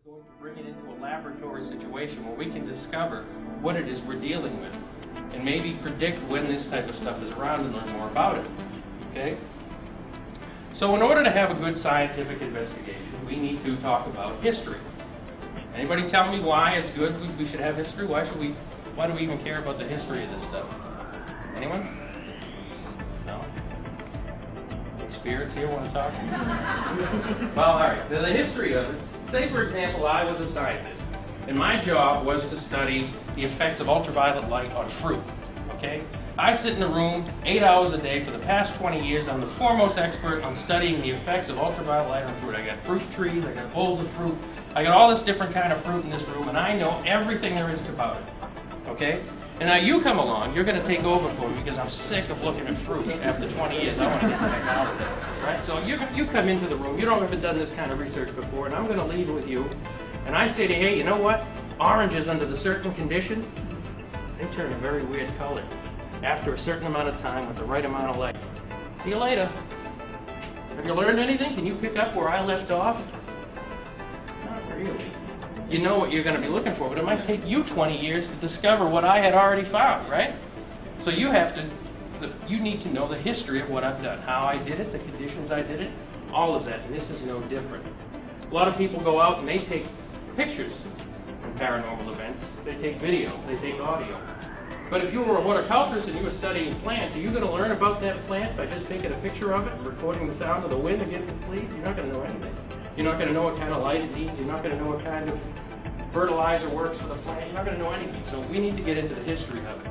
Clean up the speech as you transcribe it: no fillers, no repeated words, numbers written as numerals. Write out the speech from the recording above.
going to bring it into a laboratory situation where we can discover what it is we're dealing with and maybe predict when this type of stuff is around and learn more about it. Okay? So in order to have a good scientific investigation, we need to talk about history. Anybody tell me why it's good we should have history? Why do we even care about the history of this stuff? Anyone? No? Any spirits here want to talk? Well, all right. The history of it. Say, for example, I was a scientist, and my job was to study the effects of ultraviolet light on fruit. Okay? I sit in a room 8 hours a day for the past 20 years. I'm the foremost expert on studying the effects of ultraviolet light on fruit. I got fruit trees, I got bowls of fruit, I got all this different kind of fruit in this room, and I know everything there is about it. Okay? And now you come along, you're going to take over for me because I'm sick of looking at fruit after 20 years. I want to get the heck out of it. Right? So you come into the room, you don't have done this kind of research before, and I'm going to leave it with you. And I say to you, hey, you know what? Oranges under the certain condition, they turn a very weird color after a certain amount of time with the right amount of light. See you later. Have you learned anything? Can you pick up where I left off? Not really. You know what you're going to be looking for, but it might take you 20 years to discover what I had already found, right? So you need to know the history of what I've done, how I did it, the conditions I did it, all of that, and this is no different. A lot of people go out and they take pictures from paranormal events, they take video, they take audio. But if you were a horticulturist and you were studying plants, are you going to learn about that plant by just taking a picture of it and recording the sound of the wind against its leaves? You're not going to know anything. You're not going to know what kind of light it needs. You're not going to know what kind of fertilizer works for the plant. You're not going to know anything. So we need to get into the history of it.